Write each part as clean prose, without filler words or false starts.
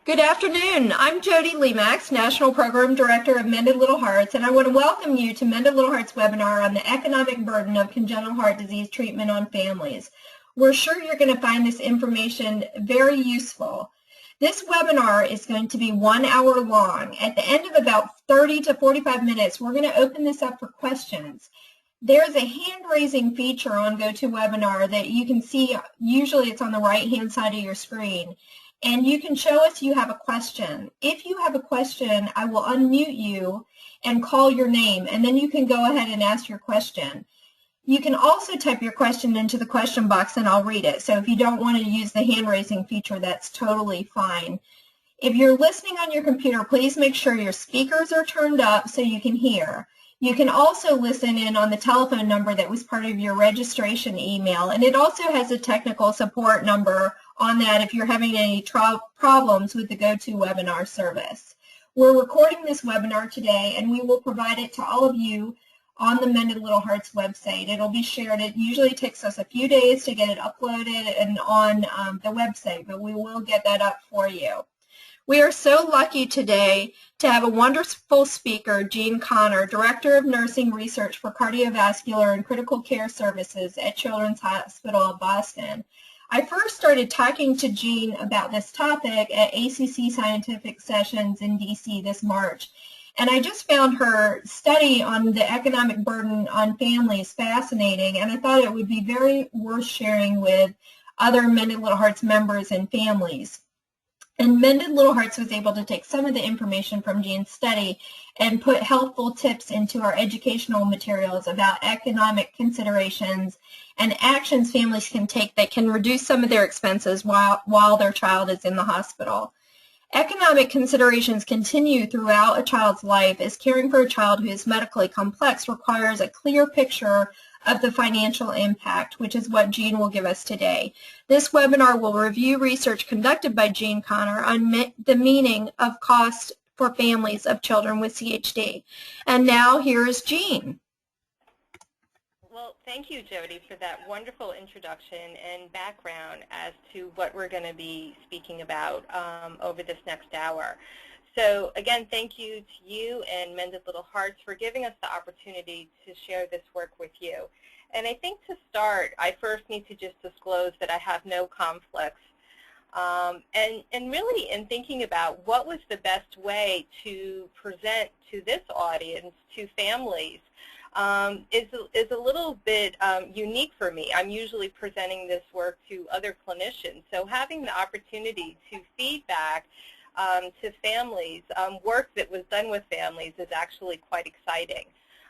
Good afternoon. I'm Jody Lemax, National Program Director of Mended Little Hearts, and I want to welcome you to Mended Little Hearts webinar on the economic burden of congenital heart disease treatment on families. We're sure you're going to find this information very useful. This webinar is going to be 1 hour long. At the end of about 30 to 45 minutes, we're going to open this up for questions. There's a hand-raising feature on GoToWebinar that you can see. Usually it's on the right-hand side of your screen. And you can show us you have a question. If you have a question, I will unmute you and call your name, and then you can go ahead and ask your question. You can also type your question into the question box and I'll read it. So if you don't want to use the hand-raising feature, that's totally fine. If you're listening on your computer, please make sure your speakers are turned up so you can hear. You can also listen in on the telephone number that was part of your registration email, and it also has a technical support number on that if you're having any problems with the GoToWebinar service. We're recording this webinar today, and we will provide it to all of you on the Mended Little Hearts website. It'll be shared. It usually takes us a few days to get it uploaded and on the website, but we will get that up for you. We are so lucky today to have a wonderful speaker, Jean Connor, Director of Nursing Research for Cardiovascular and Critical Care Services at Children's Hospital of Boston. I first started talking to Jean about this topic at ACC Scientific Sessions in DC this March, and I just found her study on the economic burden on families fascinating, and I thought it would be very worth sharing with other Mended Little Hearts members and families. And Mended Little Hearts was able to take some of the information from Jean's study and put helpful tips into our educational materials about economic considerations and actions families can take that can reduce some of their expenses while their child is in the hospital. Economic considerations continue throughout a child's life, as caring for a child who is medically complex requires a clear picture of the financial impact, which is what Jean will give us today. This webinar will review research conducted by Jean Connor on the meaning of cost for families of children with CHD. And now here is Jean. Well, thank you, Jody, for that wonderful introduction and background as to what we're going to be speaking about over this next hour. So again, thank you to you and Mended Little Hearts for giving us the opportunity to share this work with you. And I think to start, I first need to just disclose that I have no conflicts. And really in thinking about what was the best way to present to this audience, to families, is a little bit unique for me. I'm usually presenting this work to other clinicians. So having the opportunity to feedback to families, work that was done with families is actually quite exciting.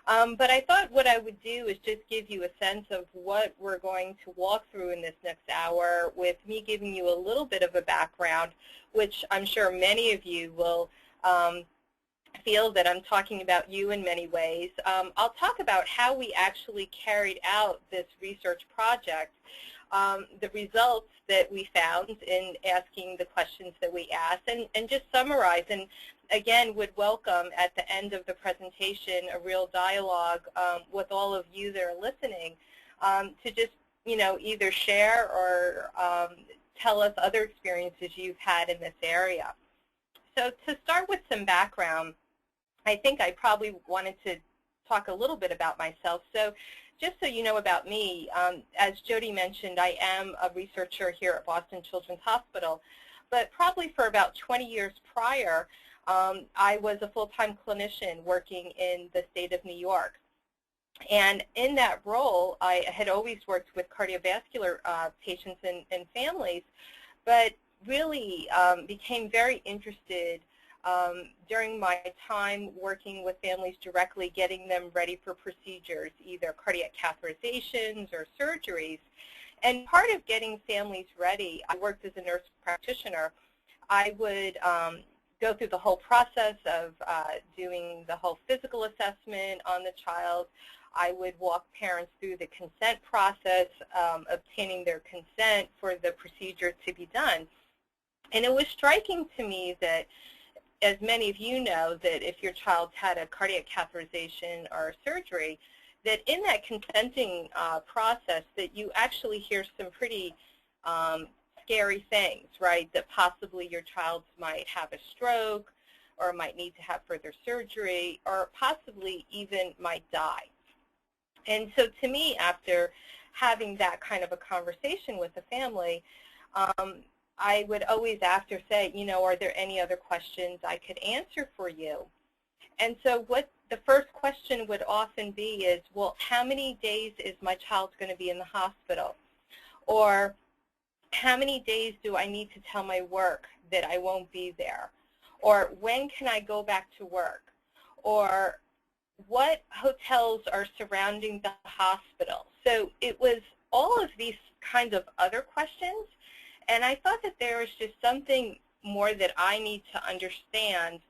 But I thought what I would do is just give you a sense of what we're going to walk through in this next hour, with me giving you a little bit of a background, which I'm sure many of you will feel that I'm talking about you in many ways. I'll talk about how we actually carried out this research project, the results that we found in asking the questions that we asked, and just summarize, and again would welcome at the end of the presentation a real dialogue with all of you that are listening to just, either share or tell us other experiences you've had in this area. So to start with some background, I think I probably wanted to talk a little bit about myself. So just so you know about me, as Jody mentioned, I am a researcher here at Boston Children's Hospital, but probably for about 20 years prior, I was a full-time clinician working in the state of New York. And in that role, I had always worked with cardiovascular patients and families, but really became very interested during my time working with families directly, getting them ready for procedures, either cardiac catheterizations or surgeries. And part of getting families ready, I worked as a nurse practitioner. I would go through the whole process of doing the whole physical assessment on the child. I would walk parents through the consent process, obtaining their consent for the procedure to be done. And it was striking to me that, as many of you know, that if your child's had a cardiac catheterization or surgery, that in that consenting process that you actually hear some pretty scary things, right, that possibly your child might have a stroke or might need to have further surgery or possibly even might die. And so to me, after having that kind of a conversation with the family, I would always after say, you know, are there any other questions I could answer for you? And so what the first question would often be is, well, how many days is my child going to be in the hospital? Or how many days do I need to tell my work that I won't be there? Or when can I go back to work? Or what hotels are surrounding the hospital? So it was all of these kinds of other questions, and I thought that there was just something more that I need to understand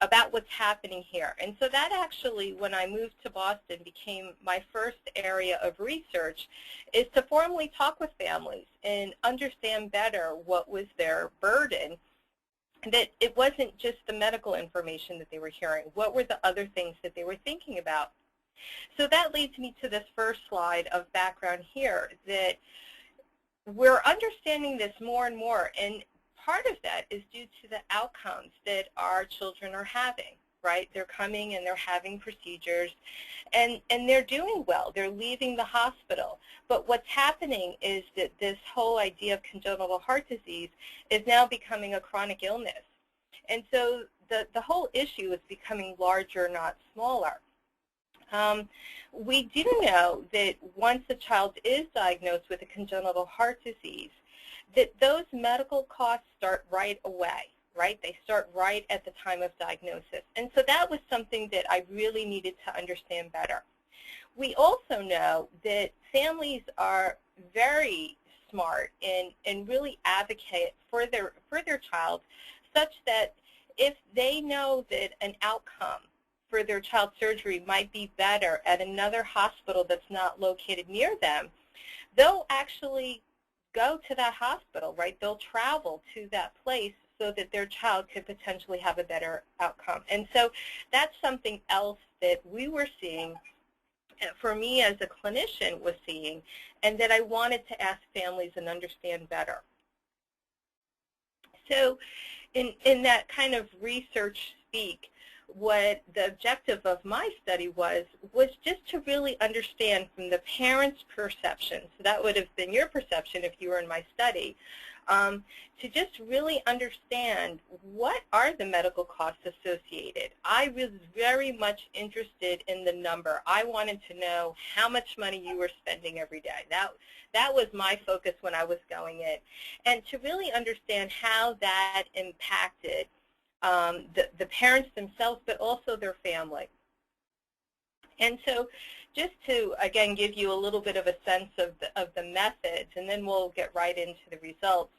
about what's happening here. And so that actually, when I moved to Boston, became my first area of research, is to formally talk with families and understand better what was their burden, that it wasn't just the medical information that they were hearing. What were the other things that they were thinking about? So that leads me to this first slide of background here, that we're understanding this more and more, and part of that is due to the outcomes that our children are having, right? They're coming and they're having procedures, and they're doing well. They're leaving the hospital. But what's happening is that this whole idea of congenital heart disease is now becoming a chronic illness. And so the whole issue is becoming larger, not smaller. We do know that once a child is diagnosed with a congenital heart disease, that those medical costs start right away, right? They start right at the time of diagnosis. And so that was something that I really needed to understand better. We also know that families are very smart and really advocate for their child, such that if they know that an outcome for their child's surgery might be better at another hospital that's not located near them, they'll actually go to that hospital, right? They'll travel to that place so that their child could potentially have a better outcome. And so that's something else that we were seeing, for me as a clinician was seeing, and that I wanted to ask families and understand better. So in that kind of research speak, what the objective of my study was just to really understand from the parents' perception, so that would have been your perception if you were in my study, to just really understand what are the medical costs associated. I was very much interested in the number. I wanted to know how much money you were spending every day. That was my focus when I was going in, and to really understand how that impacted the parents themselves, but also their family. And so just to, again, give you a little bit of a sense of the methods, and then we'll get right into the results.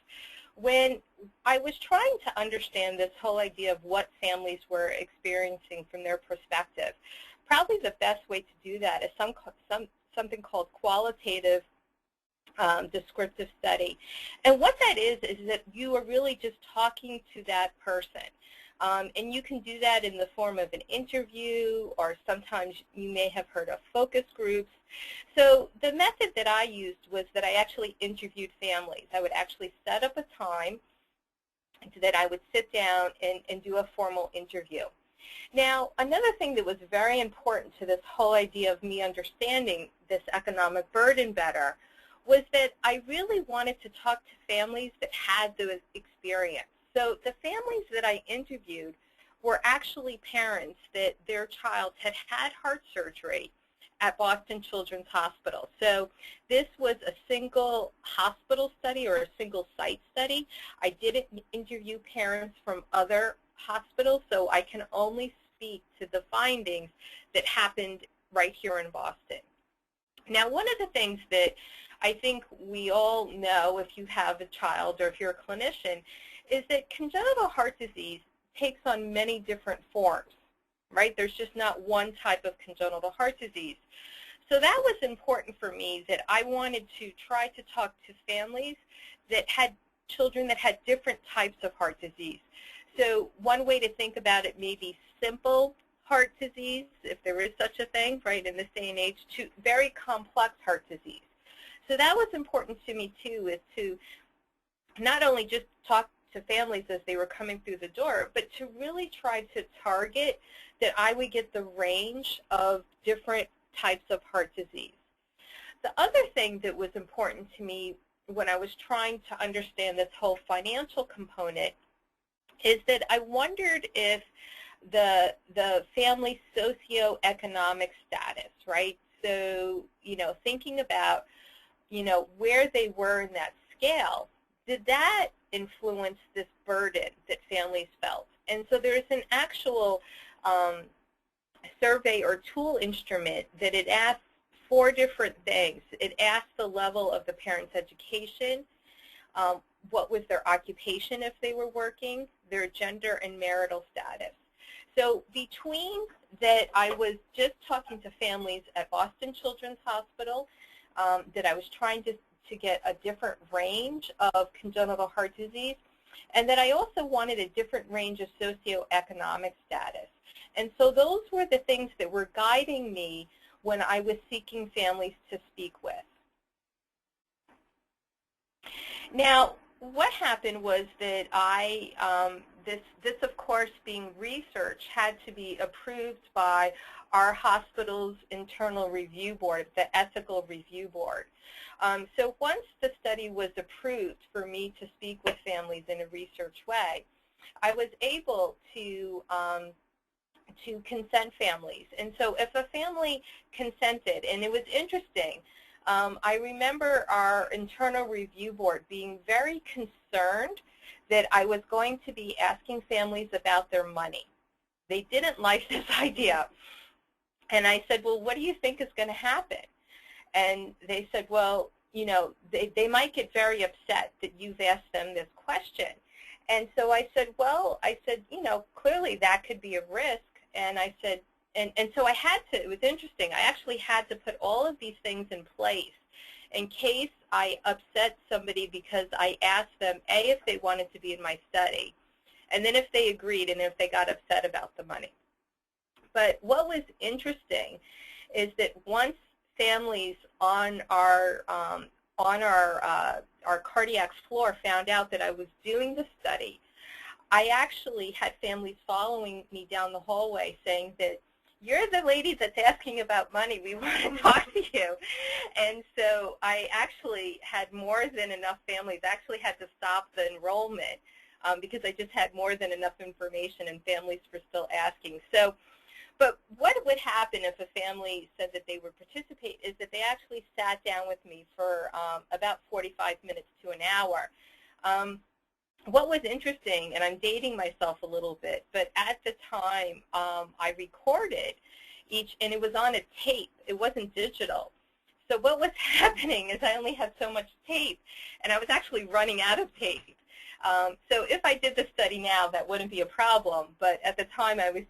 When I was trying to understand this whole idea of what families were experiencing from their perspective, probably the best way to do that is something called qualitative descriptive study. And what that is that you are really just talking to that person. And you can do that in the form of an interview, or sometimes you may have heard of focus groups. So the method that I used was that I actually interviewed families. I would actually set up a time that I would sit down and do a formal interview. Now, another thing that was very important to this whole idea of me understanding this economic burden better was that I really wanted to talk to families that had the experience. So the families that I interviewed were actually parents that their child had had heart surgery at Boston Children's Hospital. So this was a single hospital study or a single site study. I didn't interview parents from other hospitals, so I can only speak to the findings that happened right here in Boston. Now, one of the things that I think we all know, if you have a child or if you're a clinician, is that congenital heart disease takes on many different forms, right? There's just not one type of congenital heart disease. So that was important for me, that I wanted to try to talk to families that had children that had different types of heart disease. So one way to think about it may be simple heart disease, if there is such a thing, right, in this day and age, to very complex heart disease. So that was important to me, too, is to not only just talk to families as they were coming through the door, but to really try to target that I would get the range of different types of heart disease. The other thing that was important to me when I was trying to understand this whole financial component is that I wondered if the family socioeconomic status, right? So, thinking about, where they were in that scale, did that influence this burden that families felt? And so there's an actual survey or tool instrument that it asks 4 different things. It asks the level of the parent's education, what was their occupation if they were working, their gender and marital status. So between that, I was just talking to families at Boston Children's Hospital, that I was trying to get a different range of congenital heart disease, and that I also wanted a different range of socioeconomic status. And so those were the things that were guiding me when I was seeking families to speak with. Now, what happened was that this of course being research, had to be approved by our hospital's internal review board, the ethical review board. So once the study was approved for me to speak with families in a research way, I was able to consent families. And so if a family consented, and it was interesting, I remember our internal review board being very concerned that I was going to be asking families about their money. They didn't like this idea. And I said, well, what do you think is going to happen? And they said, well, they might get very upset that you've asked them this question. And so I said, well, clearly that could be a risk. And I said, and so I had to, it was interesting, I actually had to put all of these things in place in case I upset somebody because I asked them, A, if they wanted to be in my study, and then if they agreed and if they got upset about the money. But what was interesting is that once families on our cardiac floor found out that I was doing the study, I actually had families following me down the hallway saying that, you're the lady that's asking about money. We want to talk to you. And so I actually had more than enough families. I actually had to stop the enrollment because I just had more than enough information, and families were still asking. So, but what would happen if a family said that they would participate is that they actually sat down with me for about 45 minutes to an hour. What was interesting, and I'm dating myself a little bit, but at the time I recorded each, and it was on a tape. It wasn't digital. So what was happening is I only had so much tape, and I was actually running out of tape. So if I did the study now, that wouldn't be a problem. But at the time I would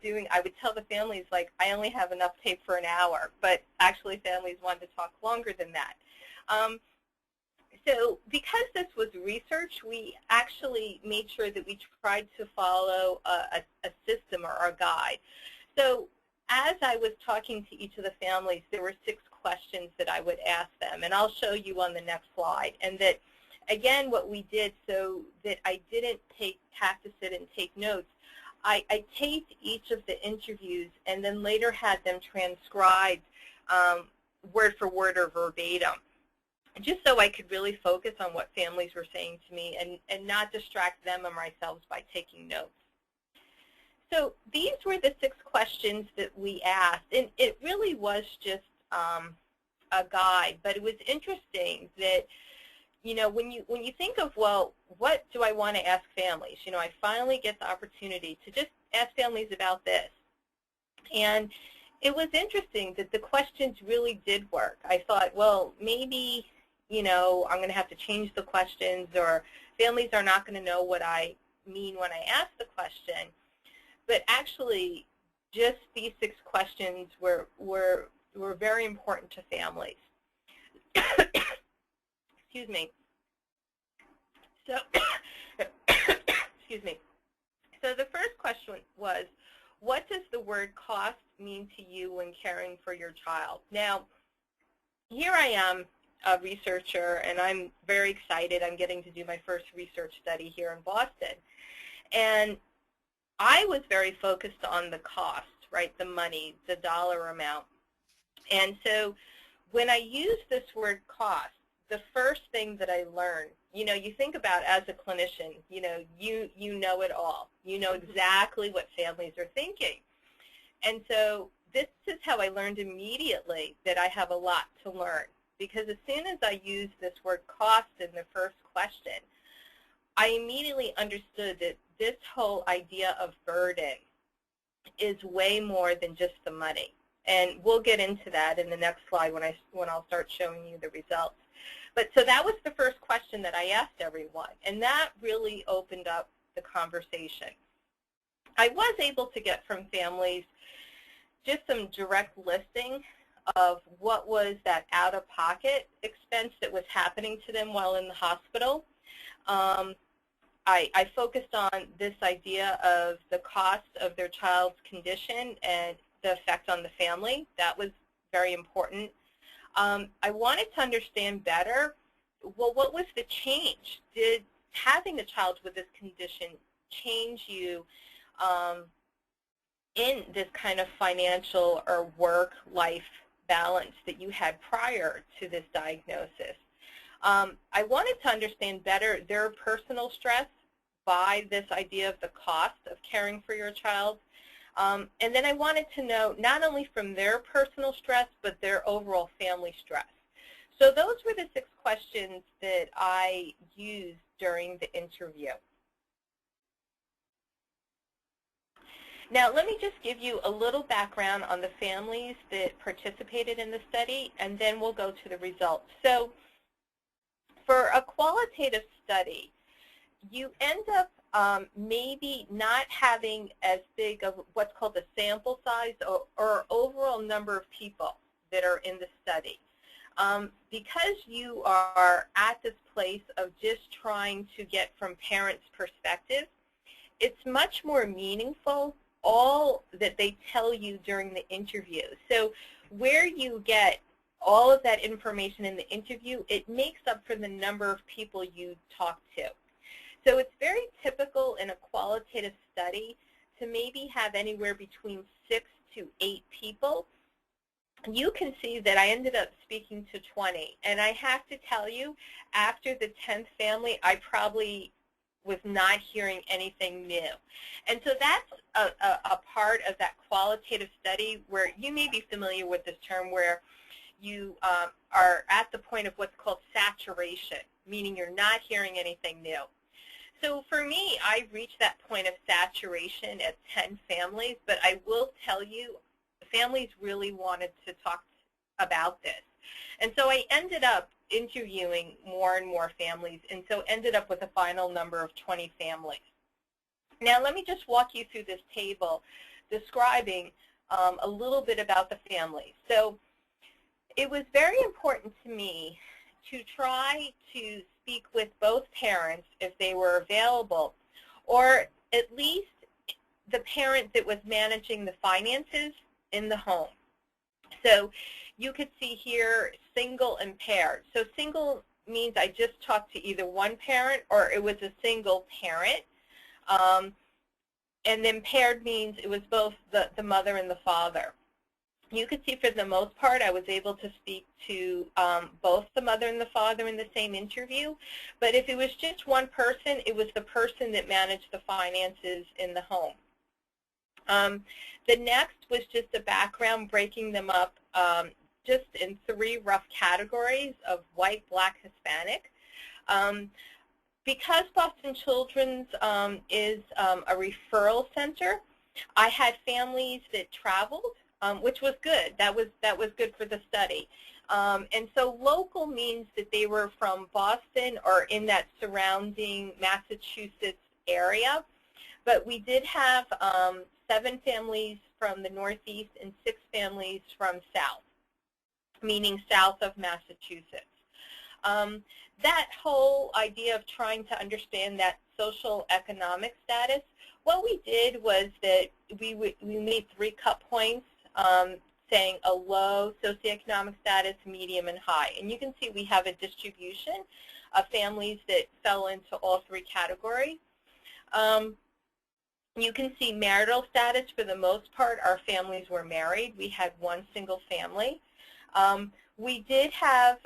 tell the families, like, I only have enough tape for an hour. But actually families wanted to talk longer than that. So because this was research, we actually made sure that we tried to follow a system or a guide. So as I was talking to each of the families, there were 6 questions that I would ask them, and I'll show you on the next slide. And that, again, what we did so that I didn't have to sit and take notes, I taped each of the interviews and then later had them transcribed word for word or verbatim, just so I could really focus on what families were saying to me and not distract them or myself by taking notes. So these were the 6 questions that we asked, and it really was just a guide. But it was interesting that, when you think of, well, what do I want to ask families? I finally get the opportunity to just ask families about this. And it was interesting that the questions really did work. I thought, well, maybe, I'm going to have to change the questions, or families are not going to know what I mean when I ask the question. But actually, just these 6 questions were very important to families. Excuse me. So, excuse me. So the first question was, what does the word cost mean to you when caring for your child? Now, here I am. a researcher, and I'm very excited. I'm getting to do my first research study here in Boston. And I was very focused on the cost, right, the money, the dollar amount. And so when I use this word cost, the first thing that I learned, you think about as a clinician, you know it all. You know exactly what families are thinking. And so this is how I learned immediately that I have a lot to learn. Because as soon as I used this word cost in the first question, I immediately understood that this whole idea of burden is way more than just the money. And we'll get into that in the next slide when I'll start showing you the results. But so that was the first question that I asked everyone, and that really opened up the conversation. I was able to get from families just some direct listing of what was that out-of-pocket expense that was happening to them while in the hospital. I focused on this idea of the cost of their child's condition and the effect on the family. That was very important. I wanted to understand better, well, what was the change? Did having a child with this condition change you in this kind of financial or work-life balance that you had prior to this diagnosis? I wanted to understand better their personal stress by this idea of the cost of caring for your child. And then I wanted to know not only from their personal stress, but their overall family stress. So those were the 6 questions that I used during the interview. Now, let me just give you a little background on the families that participated in the study, and then we'll go to the results. So for a qualitative study, you end up maybe not having as big of what's called a sample size or overall number of people that are in the study. Because you are at this place of just trying to get from parents' perspective, it's much more meaningful all that they tell you during the interview. So where you get all of that information in the interview, it makes up for the number of people you talk to. So it's very typical in a qualitative study to maybe have anywhere between 6 to 8 people. You can see that I ended up speaking to 20. And I have to tell you, after the 10th family, I probably was not hearing anything new. And so that's a part of that qualitative study where you may be familiar with this term, where you are at the point of what's called saturation, meaning you're not hearing anything new. So for me, I reached that point of saturation at 10 families, but I will tell you, the families really wanted to talk about this. And so I ended up interviewing more and more families, and so ended up with a final number of 20 families. Now let me just walk you through this table describing a little bit about the families. So it was very important to me to try to speak with both parents if they were available, or at least the parent that was managing the finances in the home. So you could see here single and paired. So single means I just talked to either one parent or it was a single parent. And then paired means it was both the mother and the father. You could see for the most part I was able to speak to both the mother and the father in the same interview. But if it was just one person, it was the person that managed the finances in the home. The next was just a background, breaking them up just in 3 rough categories of white, black, Hispanic. Because Boston Children's is a referral center, I had families that traveled, which was good. That was good for the study. And so local means that they were from Boston or in that surrounding Massachusetts area. But we did have 7 families from the Northeast and 6 families from South, meaning south of Massachusetts. That whole idea of trying to understand that social economic status, what we did was that we made 3 cut points saying a low socioeconomic status, medium, and high. And you can see we have a distribution of families that fell into all three categories. You can see marital status. For the most part, our families were married. We had one single family. We did have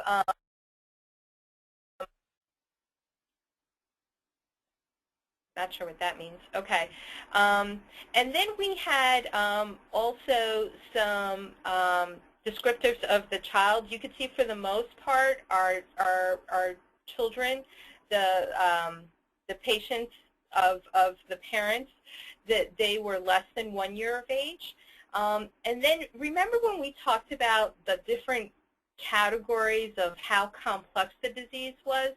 not sure what that means. Okay. And then we had also some descriptors of the child. You can see for the most part our children, the patients of the parents, that they were less than 1 year of age. And then remember when we talked about the different categories of how complex the disease was?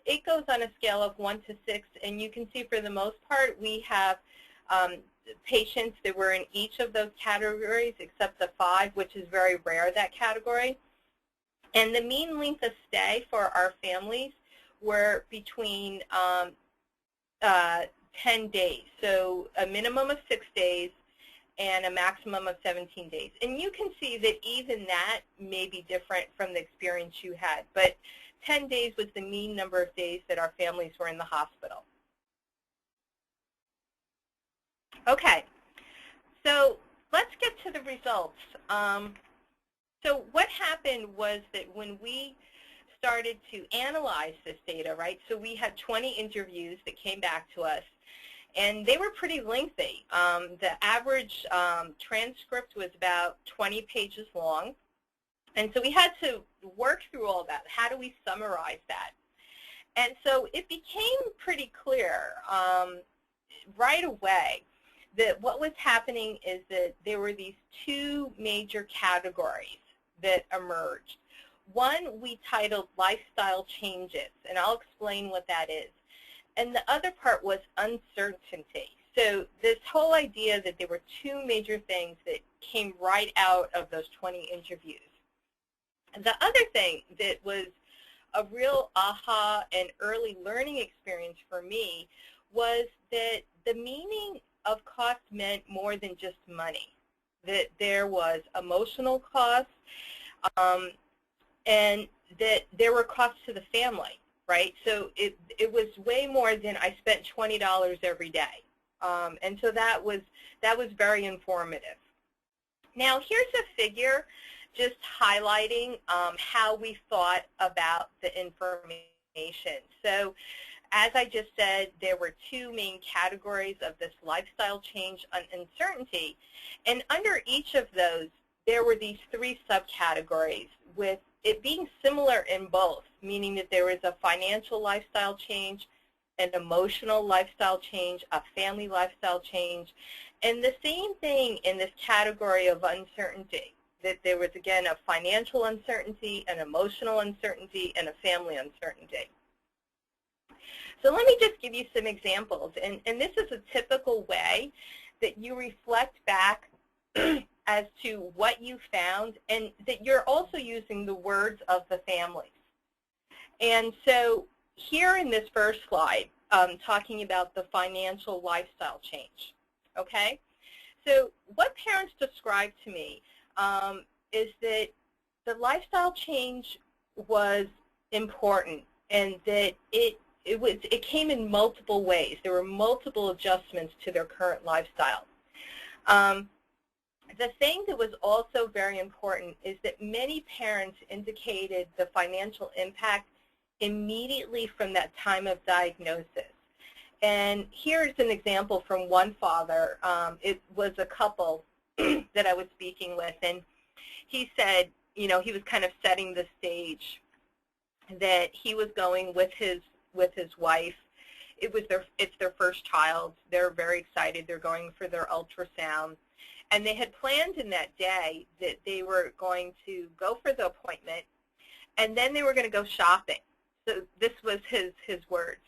It goes on a scale of 1 to 6, and you can see for the most part we have patients that were in each of those categories except the 5, which is very rare, that category. And the mean length of stay for our families were between 10 days, so a minimum of 6 days and a maximum of 17 days. And you can see that even that may be different from the experience you had, but 10 days was the mean number of days that our families were in the hospital. Okay, so let's get to the results. So what happened was that when we started to analyze this data, right, so we had 20 interviews that came back to us, and they were pretty lengthy. The average transcript was about 20 pages long. And so we had to work through all that. How do we summarize that? And so it became pretty clear right away that what was happening is that there were these 2 major categories that emerged. One we titled lifestyle changes, and I'll explain what that is. And the other part was uncertainty. So this whole idea that there were 2 major things that came right out of those 20 interviews. The other thing that was a real aha and early learning experience for me was that the meaning of cost meant more than just money, that there was emotional costs, and that there were costs to the family, right? So it was way more than I spent $20 every day. And so that was very informative. Now here's a figure just highlighting how we thought about the information. So as I just said, there were 2 main categories of this lifestyle change and uncertainty. And under each of those, there were these 3 subcategories, with it being similar in both, meaning that there was a financial lifestyle change, an emotional lifestyle change, a family lifestyle change, and the same thing in this category of uncertainty, that there was, again, a financial uncertainty, an emotional uncertainty, and a family uncertainty. So let me just give you some examples, and this is a typical way that you reflect back as to what you found, and that you're also using the words of the families. And so here in this first slide, talking about the financial lifestyle change, okay? So what parents described to me is that the lifestyle change was important, and that it came in multiple ways. There were multiple adjustments to their current lifestyle. The thing that was also very important is that many parents indicated the financial impact immediately from that time of diagnosis. And here's an example from one father. It was a couple that I was speaking with, and he said, you know, he was kind of setting the stage that he was going with his wife. It's their first child. They're very excited. They're going for their ultrasound. And they had planned in that day that they were going to go for the appointment, and then they were going to go shopping. So this was his words.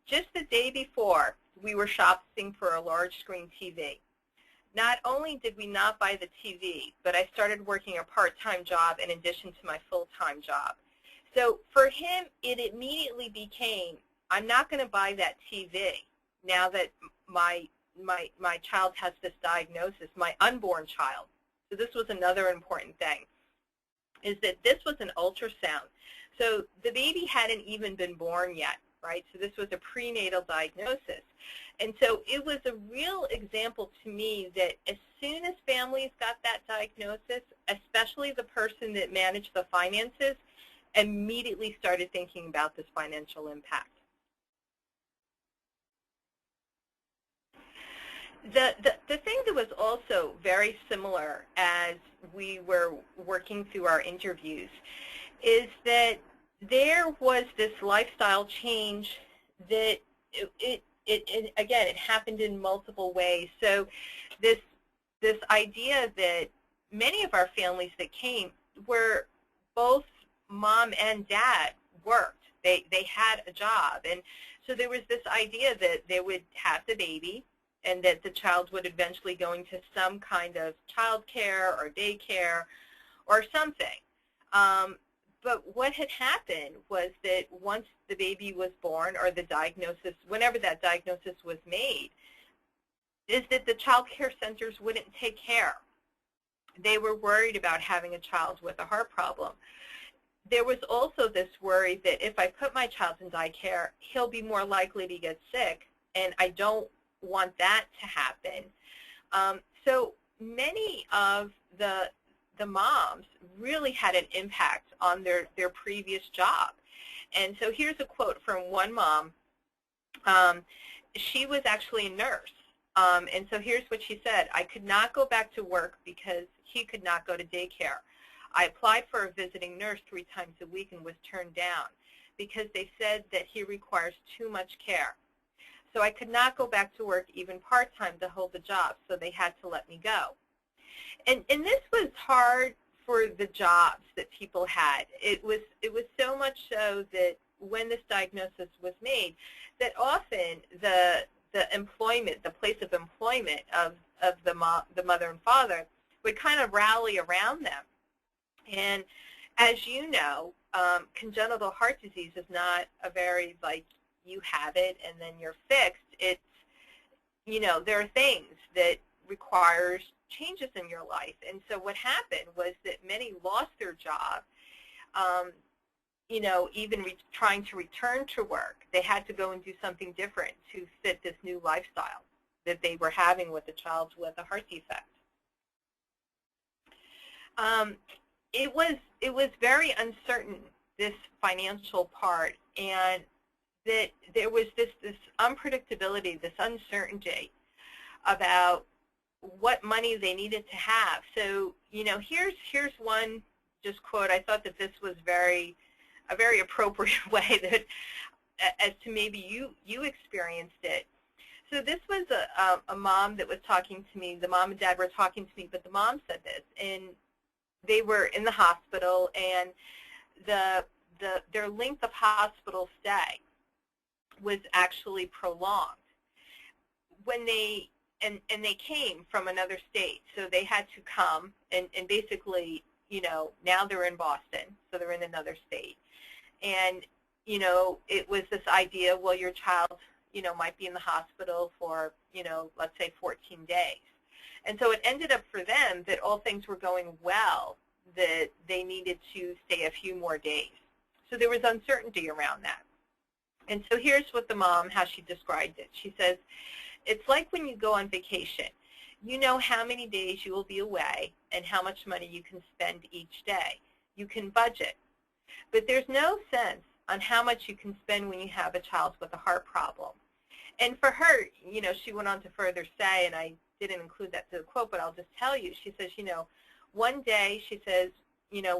Just the day before, we were shopping for a large screen TV. Not only did we not buy the TV, but I started working a part-time job in addition to my full-time job. So for him, it immediately became, I'm not going to buy that TV now that my child has this diagnosis, my unborn child. So this was another important thing, is that this was an ultrasound. So the baby hadn't even been born yet, right? So this was a prenatal diagnosis. And so it was a real example to me that as soon as families got that diagnosis, especially the person that managed the finances, immediately started thinking about this financial impact. The thing that was also very similar as we were working through our interviews is that there was this lifestyle change that again, it happened in multiple ways. So this idea that many of our families that came were both mom and dad worked. They had a job. And so there was this idea that they would have the baby and that the child would eventually go into some kind of child care or daycare or something. But what had happened was that once the baby was born, or the diagnosis, whenever that diagnosis was made, is that the child care centers wouldn't take care. They were worried about having a child with a heart problem. There was also this worry that if I put my child in daycare, he'll be more likely to get sick, and I don't want that to happen. So many of the moms really had an impact on their previous job. And so here's a quote from one mom. She was actually a nurse. And so here's what she said: "I could not go back to work because he could not go to daycare. I applied for a visiting nurse 3 times a week and was turned down because they said that he requires too much care. So I could not go back to work even part-time to hold the job, so they had to let me go." And this was hard for the jobs that people had. It was so much so that when this diagnosis was made, that often the employment, the place of employment of the mother and father would kind of rally around them. And as you know, congenital heart disease is not a very, like, you have it and then you're fixed. It's, you know, there are things that requires changes in your life. And so what happened was that many lost their job, you know, even trying to return to work. They had to go and do something different to fit this new lifestyle that they were having with a child with a heart defect. It was very uncertain, this financial part, and that there was this unpredictability, this uncertainty about what money they needed to have. So, you know, here's one just quote. I thought that this was a very appropriate way that, as to maybe you experienced it. So this was a mom that was talking to me. The mom and dad were talking to me, but the mom said this, and they were in the hospital, and their length of hospital stay was actually prolonged. When they they came from another state, so they had to come and basically, you know, now they're in Boston, so they're in another state. And, you know, it was this idea, well, your child, you know, might be in the hospital for, you know, let's say 14 days. And so it ended up for them that all things were going well, that they needed to stay a few more days. So there was uncertainty around that. And so here's what the mom, how she described it. She says, "It's like when you go on vacation. You know how many days you will be away and how much money you can spend each day. You can budget. But there's no sense on how much you can spend when you have a child with a heart problem." And for her, you know, she went on to further say, and I didn't include that to the quote, but I'll just tell you, she says, you know, one day, she says, you know,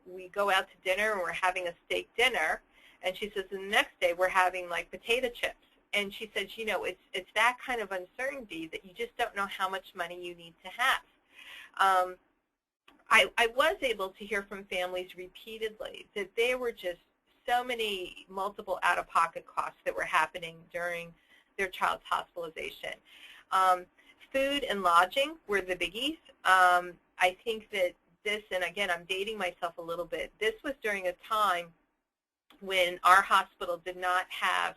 we go out to dinner and we're having a steak dinner, and she says, and the next day we're having like potato chips. And she says, you know, it's that kind of uncertainty that you just don't know how much money you need to have. I was able to hear from families repeatedly that there were just so many multiple out-of-pocket costs that were happening during their child's hospitalization. Food and lodging were the biggies. I think that this, and again, I'm dating myself a little bit, this was during a time when our hospital did not have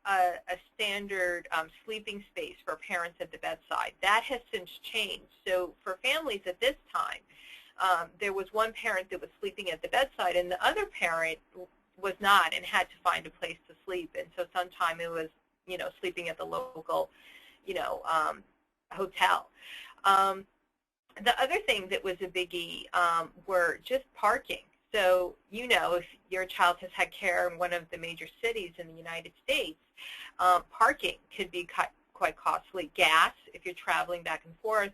a standard sleeping space for parents at the bedside. That has since changed. So for families at this time, there was one parent that was sleeping at the bedside, and the other parent was not and had to find a place to sleep. And so sometime it was, sleeping at the local, hotel. The other thing that was a biggie were just parking. So, if your child has had care in one of the major cities in the United States, parking could be quite costly. Gas, if you're traveling back and forth,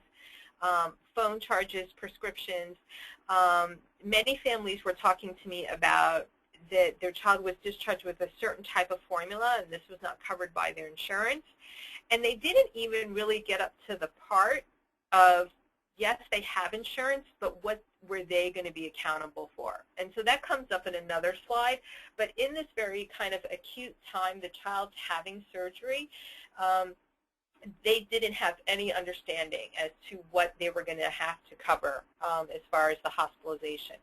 phone charges, prescriptions. Many families were talking to me about that their child was discharged with a certain type of formula, and this was not covered by their insurance. And they didn't even really get up to the part of, yes, they have insurance, but what were they going to be accountable for? And so that comes up in another slide. But in this very kind of acute time, the child's having surgery, they didn't have any understanding as to what they were going to have to cover as far as the hospitalization.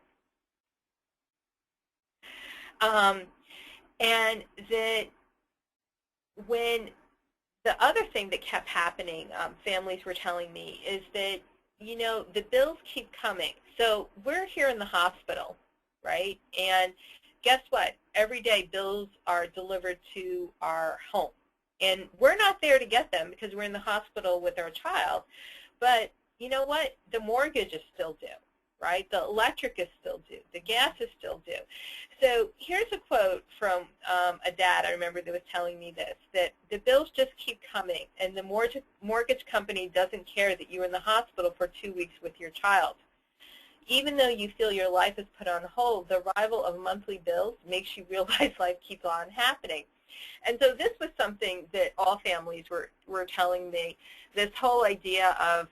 And that when the other thing that kept happening, families were telling me, is that, the bills keep coming. So we're here in the hospital, right? And guess what? Every day bills are delivered to our home. And we're not there to get them because we're in the hospital with our child. But you know what? The mortgage is still due, right? The electric is still due. The gas is still due. So here's a quote from a dad, I remember, that was telling me this, that the bills just keep coming, and the mortgage company doesn't care that you're in the hospital for 2 weeks with your child. Even though you feel your life is put on hold, the arrival of monthly bills makes you realize life keeps on happening. And so this was something that all families were telling me, this whole idea of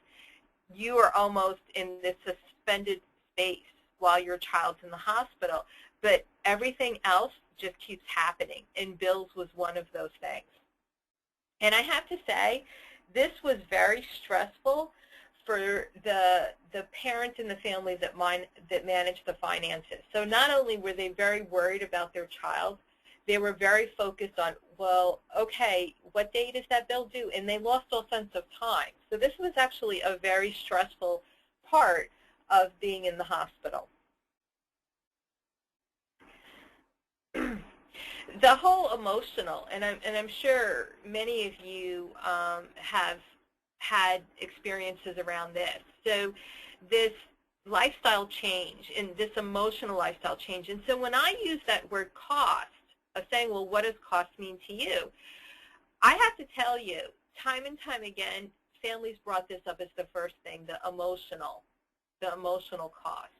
you are almost in this suspended space while your child's in the hospital, but everything else just keeps happening, and bills was one of those things. And I have to say, this was very stressful for the parents and the family that managed the finances. So not only were they very worried about their child, they were very focused on, well, okay, what date is that bill due? And they lost all sense of time. So this was actually a very stressful part of being in the hospital. The whole emotional, and I'm sure many of you have had experiences around this. So this lifestyle change and this emotional lifestyle change. And so when I use that word cost, of saying, well, what does cost mean to you? I have to tell you, time and time again, families brought this up as the first thing, the emotional cost.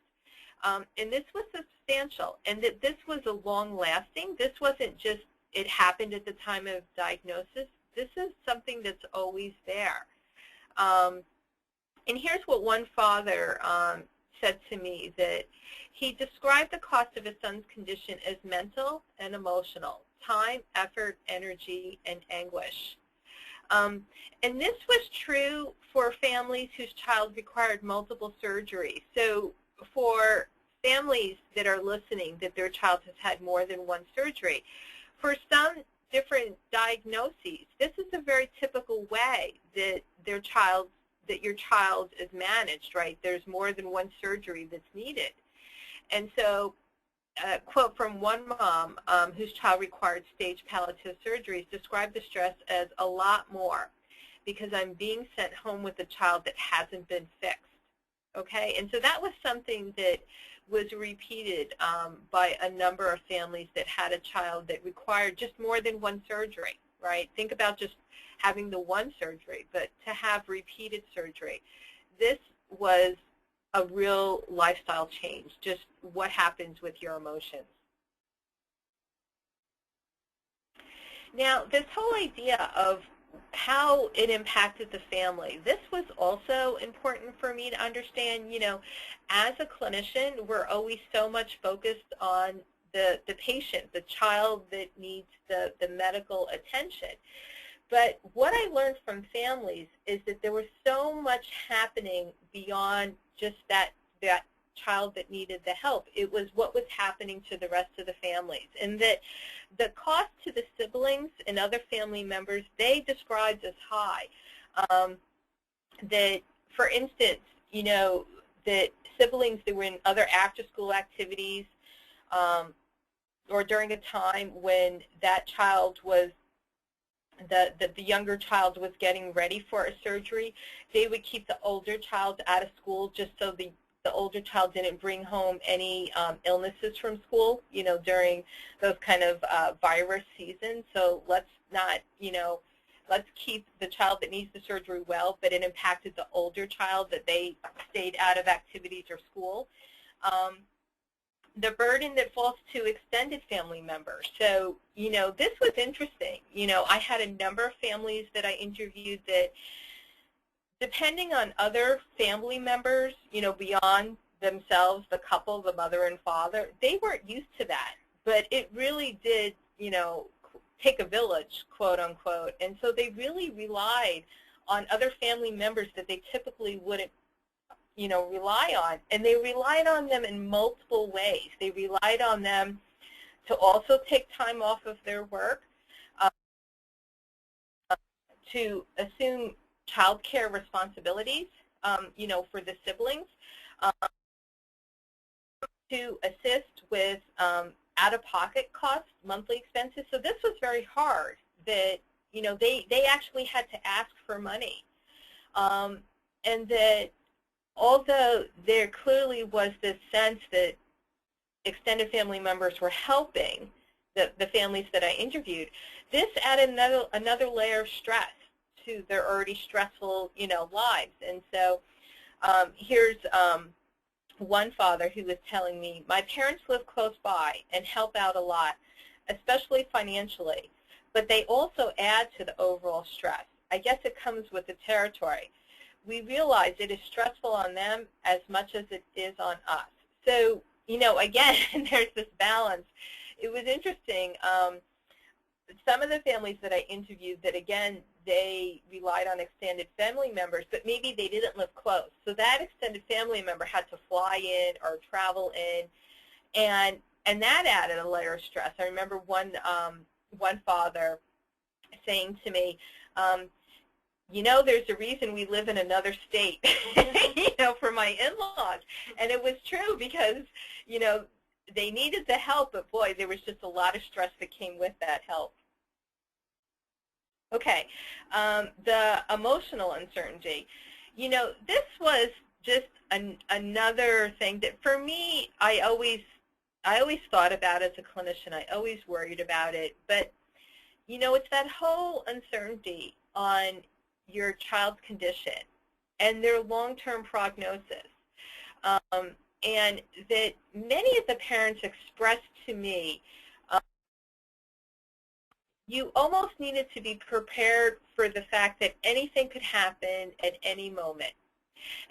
And this was substantial, and that this was a long-lasting. This wasn't just it happened at the time of diagnosis. This is something that's always there. And here's what one father said to me, that he described the cost of his son's condition as mental and emotional, time, effort, energy, and anguish. And this was true for families whose child required multiple surgeries. So for families that are listening that their child has had more than one surgery, for some different diagnoses, this is a very typical way that your child is managed, right? There's more than one surgery that's needed. And so a quote from one mom whose child required stage palliative surgeries described the stress as a lot more because I'm being sent home with a child that hasn't been fixed. Okay, and so that was something that was repeated by a number of families that had a child that required just more than one surgery, right? Think about just having the one surgery, but to have repeated surgery. This was a real lifestyle change, just what happens with your emotions. Now, this whole idea of how it impacted the family, this was also important for me to understand. You know, as a clinician, we're always so much focused on the patient, the child that needs the medical attention. But what I learned from families is that there was so much happening beyond just that child that needed the help. It was what was happening to the rest of the families. And that the cost to the siblings and other family members, they described as high. That, for instance, you know, that siblings that were in other after-school activities or during a time when that child was, the younger child was getting ready for a surgery, they would keep the older child out of school just so the older child didn't bring home any illnesses from school, you know, during those kind of virus seasons. So let's not, you know, let's keep the child that needs the surgery well, but it impacted the older child that they stayed out of activities or school. The burden that falls to extended family members. So, you know, this was interesting. You know, I had a number of families that I interviewed that, depending on other family members, you know, beyond themselves, the couple, the mother and father, they weren't used to that. But it really did, you know, take a village, quote unquote. And so they really relied on other family members that they typically wouldn't, you know, rely on. And they relied on them in multiple ways. They relied on them to also take time off of their work, to assume child care responsibilities, you know, for the siblings, to assist with out-of-pocket costs, monthly expenses. So this was very hard that, you know, they actually had to ask for money. And that although there clearly was this sense that extended family members were helping the families that I interviewed, this added another layer of stress to their already stressful, you know, lives. And so here's one father who was telling me, my parents live close by and help out a lot, especially financially, but they also add to the overall stress. I guess it comes with the territory. We realize it is stressful on them as much as it is on us. So, you know, again, there's this balance. It was interesting. Some of the families that I interviewed that, again, they relied on extended family members, but maybe they didn't live close. So that extended family member had to fly in or travel in, and that added a layer of stress. I remember one father saying to me, you know, there's a reason we live in another state, you know, for my in-laws. And it was true because, you know, they needed the help, but boy, there was just a lot of stress that came with that help. Okay, the emotional uncertainty. You know, this was just another thing that for me, I always thought about as a clinician. I always worried about it. But, you know, it's that whole uncertainty on your child's condition and their long-term prognosis. And that many of the parents expressed to me, you almost needed to be prepared for the fact that anything could happen at any moment.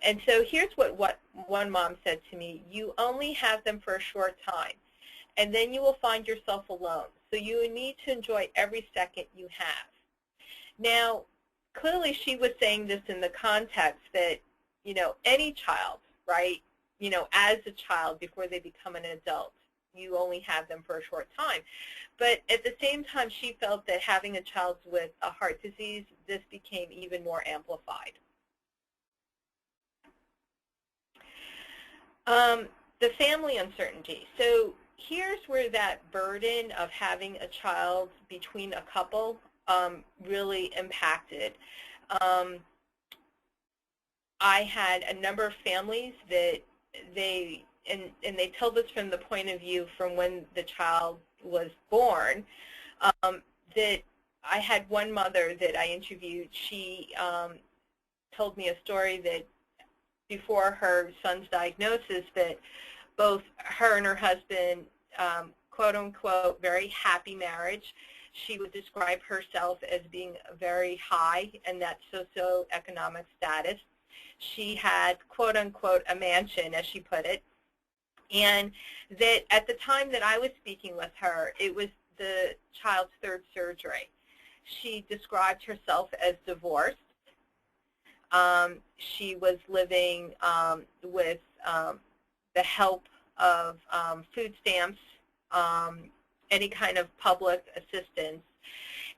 And so here's what one mom said to me, you only have them for a short time, and then you will find yourself alone. So you need to enjoy every second you have. Now, clearly she was saying this in the context that, you know, any child, right, you know, as a child before they become an adult, you only have them for a short time. But at the same time, she felt that having a child with a heart disease, this became even more amplified. The family uncertainty. So here's where that burden of having a child between a couple really impacted. I had a number of families that they tell this from the point of view from when the child was born, that I had one mother that I interviewed. She told me a story that before her son's diagnosis, that both her and her husband, quote unquote, very happy marriage. She would describe herself as being very high in that socioeconomic status. She had, quote unquote, a mansion, as she put it. And that at the time that I was speaking with her, it was the child's third surgery. She described herself as divorced. She was living with the help of food stamps, any kind of public assistance,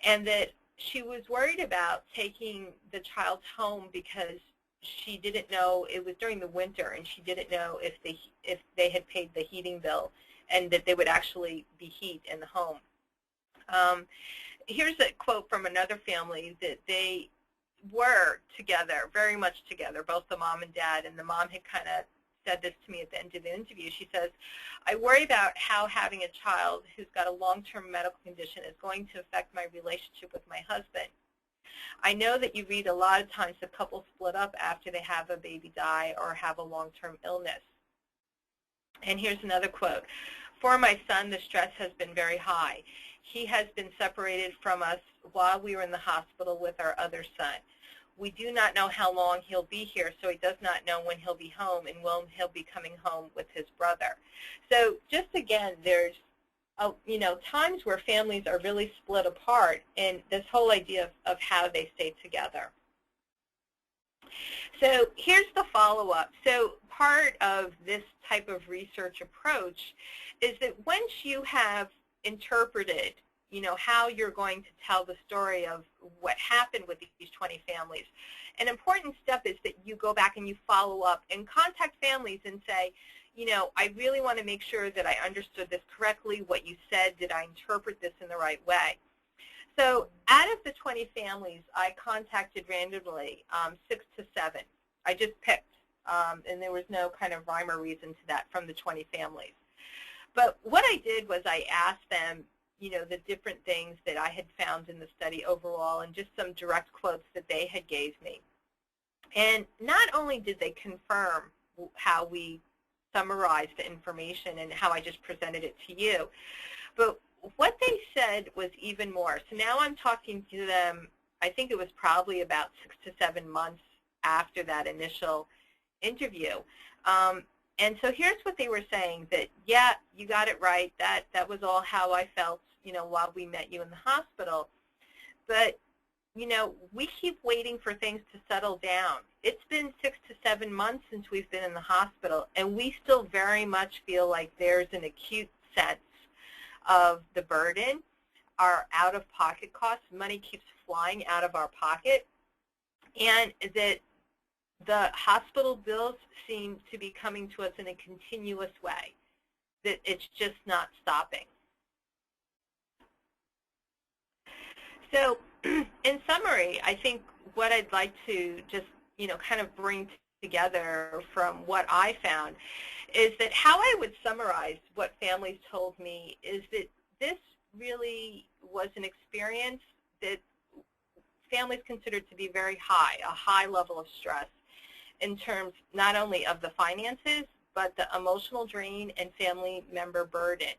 and that she was worried about taking the child home because she didn't know, it was during the winter, and she didn't know if they had paid the heating bill and that they would actually be heat in the home. Here's a quote from another family that they were together, very much together, both the mom and dad, and the mom had kind of said this to me at the end of the interview. She says, I worry about how having a child who's got a long-term medical condition is going to affect my relationship with my husband. I know that you read a lot of times that couples split up after they have a baby die or have a long-term illness. And here's another quote. For my son, the stress has been very high. He has been separated from us while we were in the hospital with our other son. We do not know how long he'll be here, so he does not know when he'll be home and when he'll be coming home with his brother. So just again, there's times where families are really split apart, and this whole idea of how they stay together. So here's the follow-up. So part of this type of research approach is that once you have interpreted, how you're going to tell the story of what happened with these 20 families, an important step is that you go back and you follow up and contact families and say, I really want to make sure that I understood this correctly, what you said, did I interpret this in the right way? So out of the 20 families, I contacted randomly 6 to 7. I just picked, and there was no kind of rhyme or reason to that from the 20 families. But what I did was I asked them, the different things that I had found in the study overall and just some direct quotes that they had gave me. And not only did they confirm how we summarized the information and how I just presented it to you, but what they said was even more. So now I'm talking to them, I think it was probably about 6 to 7 months after that initial interview. And so here's what they were saying, that, yeah, you got it right, that was all how I felt, while we met you in the hospital. But, we keep waiting for things to settle down. It's been 6 to 7 months since we've been in the hospital, and we still very much feel like there's an acute sense of the burden, our out-of-pocket costs. Money keeps flying out of our pocket, and that the hospital bills seem to be coming to us in a continuous way, that it's just not stopping. So in summary, I think what I'd like to just, kind of bring together from what I found is that how I would summarize what families told me is that this really was an experience that families considered to be very high, a high level of stress in terms not only of the finances, but the emotional drain and family member burden.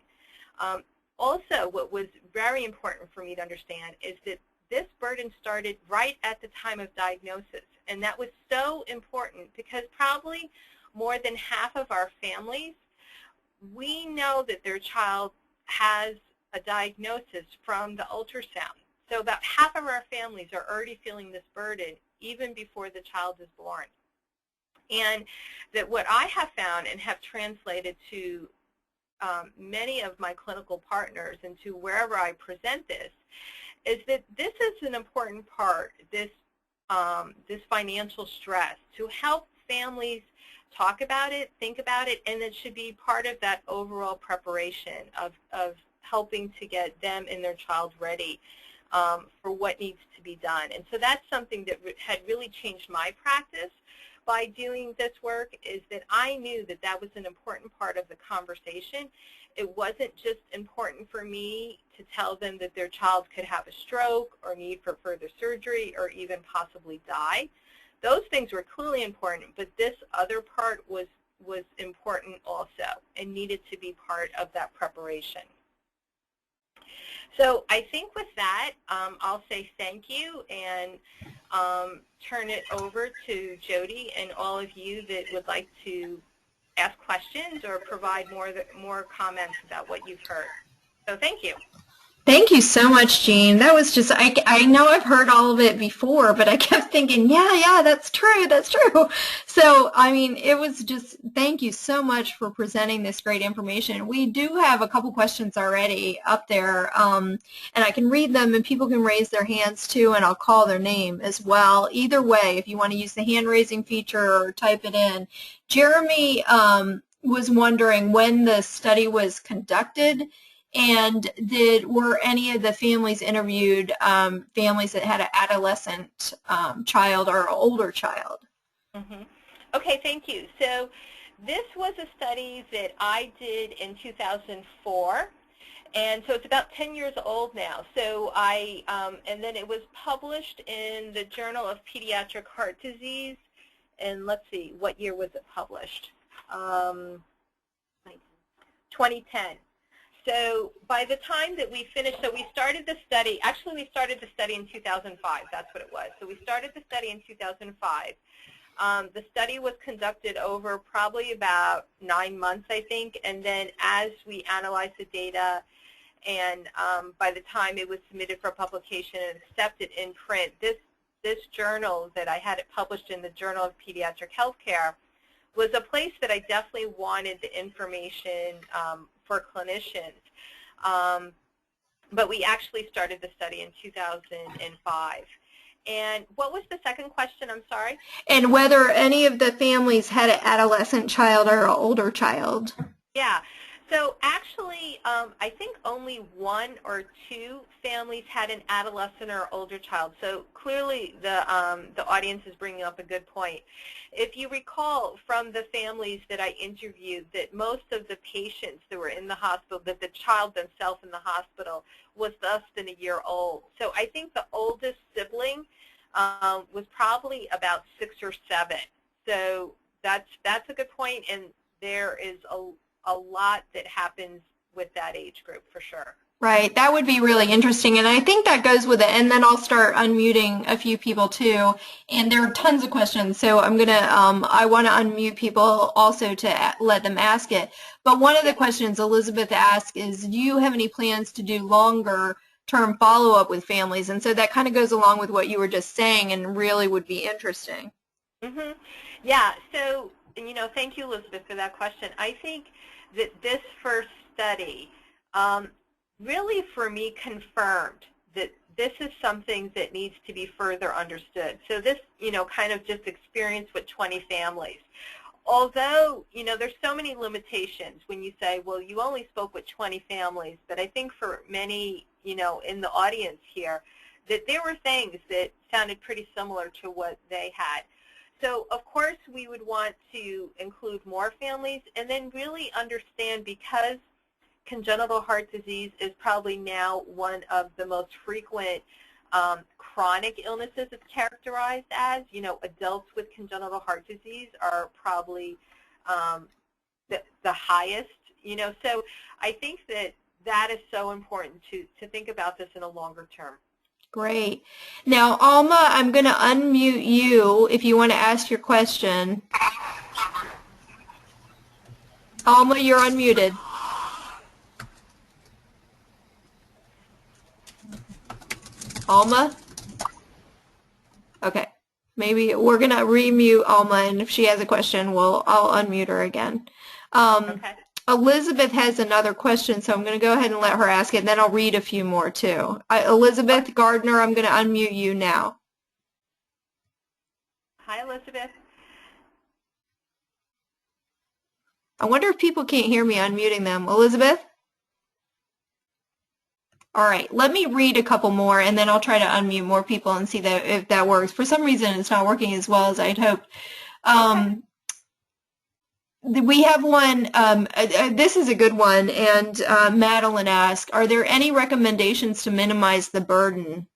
Also, what was very important for me to understand is that this burden started right at the time of diagnosis, and that was so important because probably more than half of our families, we know that their child has a diagnosis from the ultrasound. So about half of our families are already feeling this burden even before the child is born. And that what I have found and have translated to many of my clinical partners and to wherever I present this is that this is an important part, this financial stress, to help families talk about it, think about it, and it should be part of that overall preparation of helping to get them and their child ready for what needs to be done. And so that's something that had really changed my practice by doing this work, is that I knew that that was an important part of the conversation. It wasn't just important for me to tell them that their child could have a stroke or need for further surgery or even possibly die. Those things were clearly important, but this other part was important also and needed to be part of that preparation. So I think with that, I'll say thank you and turn it over to Jody and all of you that would like to ask questions or provide more comments about what you've heard. So thank you. Thank you so much, Jean. That was just, I know I've heard all of it before, but I kept thinking, yeah, that's true, that's true. So, I mean, it was just, thank you so much for presenting this great information. We do have a couple questions already up there, and I can read them, and people can raise their hands too, and I'll call their name as well. Either way, if you want to use the hand raising feature or type it in. Jeremy was wondering when the study was conducted. And were any of the families interviewed families that had an adolescent child or older child? Mm-hmm. Okay, thank you. So this was a study that I did in 2004, and so it's about 10 years old now. So and then it was published in the Journal of Pediatric Heart Disease, and let's see, what year was it published? 2010. So by the time that we finished, so we started the study, actually we started the study in 2005, that's what it was. So we started the study in 2005. The study was conducted over probably about 9 months, I think, and then as we analyzed the data and by the time it was submitted for publication and accepted in print, this journal that I had it published in the Journal of Pediatric Healthcare was a place that I definitely wanted the information for clinicians. But we actually started the study in 2005. And what was the second question? I'm sorry? And whether any of the families had an adolescent child or an older child. Yeah. So actually, I think only 1 or 2 families had an adolescent or older child. So clearly, the audience is bringing up a good point. If you recall from the families that I interviewed, that most of the patients that were in the hospital, that the child themselves in the hospital was less than a year old. So I think the oldest sibling was probably about 6 or 7. So that's a good point, and there is a lot that happens with that age group for sure. Right, that would be really interesting, and I think that goes with it, and then I'll start unmuting a few people too, and there are tons of questions, so I want to unmute people also to let them ask it. But one of the questions Elizabeth asked is, do you have any plans to do longer term follow-up with families? And so that kind of goes along with what you were just saying and really would be interesting. Mm-hmm. Yeah, so, thank you, Elizabeth, for that question. I think that this first study really, for me, confirmed that this is something that needs to be further understood. So this, kind of just experience with 20 families. Although, there's so many limitations when you say, well, you only spoke with 20 families, but I think for many, in the audience here, that there were things that sounded pretty similar to what they had. So, of course, we would want to include more families and then really understand, because congenital heart disease is probably now one of the most frequent chronic illnesses it's characterized as. Adults with congenital heart disease are probably the highest, So I think that is so important to think about this in a longer term. Great. Now, Alma, I'm going to unmute you if you want to ask your question. Alma, you're unmuted. Alma? Okay. Maybe we're going to remute Alma, and if she has a question, I'll unmute her again. Okay. Elizabeth has another question, so I'm going to go ahead and let her ask it, and then I'll read a few more, too. Elizabeth Gardner, I'm going to unmute you now. Hi, Elizabeth. I wonder if people can't hear me unmuting them. Elizabeth? All right, let me read a couple more, and then I'll try to unmute more people and see if that works. For some reason, it's not working as well as I'd hoped. We have one, this is a good one, and Madeline asked, are there any recommendations to minimize the burden?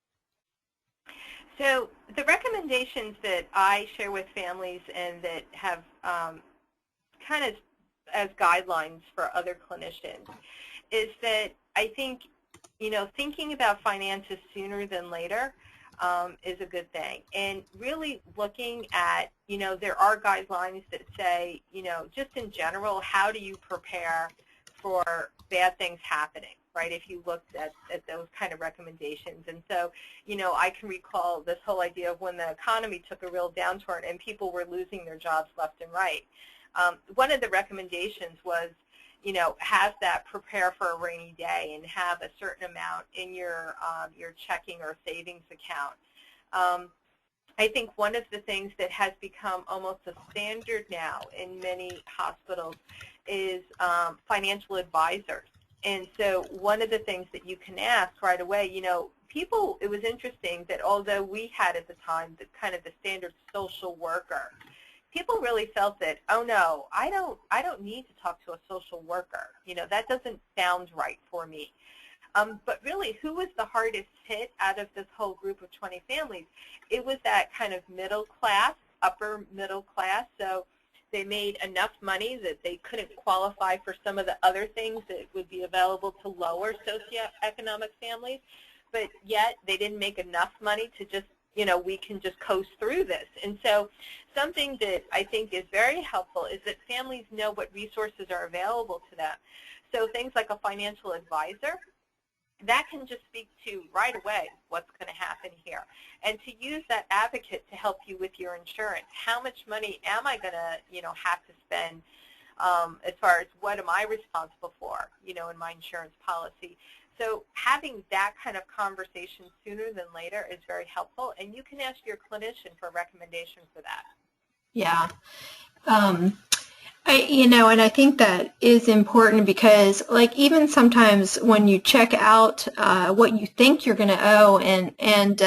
So the recommendations that I share with families and that have kind of as guidelines for other clinicians is that I think, thinking about finances sooner than later is a good thing. And really looking at, there are guidelines that say, just in general, how do you prepare for bad things happening? right, if you looked at those kind of recommendations. And so, I can recall this whole idea of when the economy took a real downturn and people were losing their jobs left and right. One of the recommendations was, have that prepare for a rainy day and have a certain amount in your checking or savings account. I think one of the things that has become almost a standard now in many hospitals is financial advisors. And so one of the things that you can ask right away, people, it was interesting that although we had at the time the kind of the standard social worker, people really felt that, oh no, I don't need to talk to a social worker. That doesn't sound right for me. But really, who was the hardest hit out of this whole group of 20 families? It was that kind of middle class, upper middle class. So they made enough money that they couldn't qualify for some of the other things that would be available to lower socioeconomic families, but yet they didn't make enough money to just, we can just coast through this. And so something that I think is very helpful is that families know what resources are available to them. So things like a financial advisor, that can just speak to right away what's going to happen here. And to use that advocate to help you with your insurance. How much money am I going to, have to spend as far as what am I responsible for, in my insurance policy. So having that kind of conversation sooner than later is very helpful. And you can ask your clinician for a recommendation for that. Yeah. And I think that is important because, like, even sometimes when you check out what you think you're going to owe, and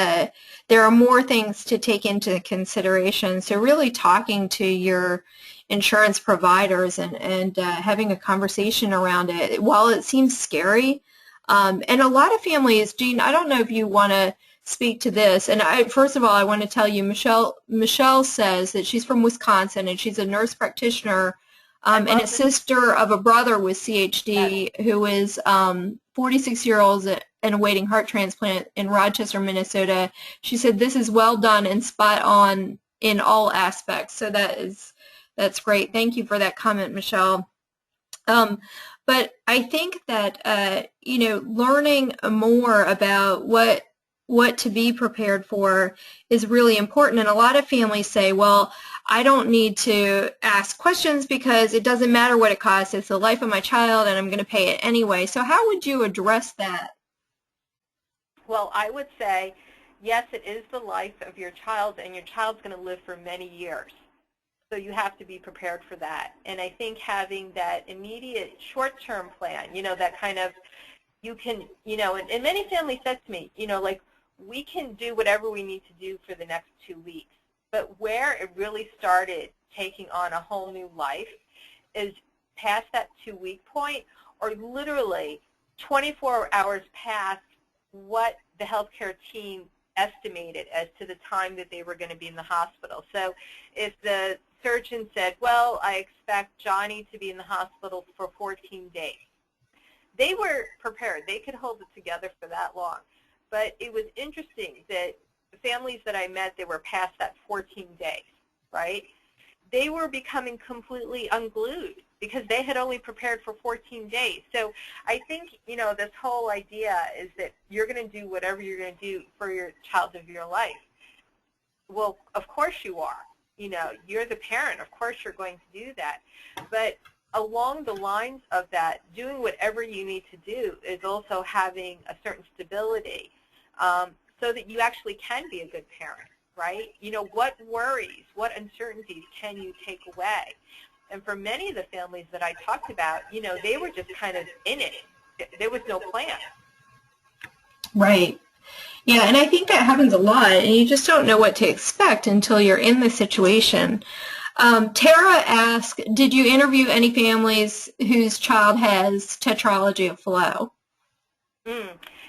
there are more things to take into consideration. So really talking to your insurance providers and having a conversation around it, while it seems scary, and a lot of families, Jean, I don't know if you want to speak to this. And first of all, I want to tell you, Michelle says that she's from Wisconsin and she's a nurse practitioner and a sister of a brother with CHD who is 46 years old and awaiting heart transplant in Rochester, Minnesota. She said this is well done and spot on in all aspects. So that's great. Thank you for that comment, Michelle. But I think that learning more about what to be prepared for is really important. And a lot of families say, well, I don't need to ask questions because it doesn't matter what it costs. It's the life of my child and I'm going to pay it anyway. So how would you address that? Well, I would say, yes, it is the life of your child, and your child's going to live for many years. So you have to be prepared for that. And I think having that immediate short-term plan, that kind of, you can, and many families said to me, like, we can do whatever we need to do for the next 2 weeks. But where it really started taking on a whole new life is past that 2-week point, or literally 24 hours past what the healthcare team estimated as to the time that they were going to be in the hospital. So if the surgeon said, well, I expect Johnny to be in the hospital for 14 days, they were prepared. They could hold it together for that long. But it was interesting that the families that I met, they were past that 14 days, right? They were becoming completely unglued because they had only prepared for 14 days. So I think, this whole idea is that you're going to do whatever you're going to do for your child of your life. Well, of course you are. You're the parent. Of course you're going to do that. But along the lines of that, doing whatever you need to do is also having a certain stability so that you actually can be a good parent, right? What worries, what uncertainties can you take away? And for many of the families that I talked about, they were just kind of in it. There was no plan. Right. Yeah, and I think that happens a lot, and you just don't know what to expect until you're in the situation. Tara asked, did you interview any families whose child has tetralogy of Fallot?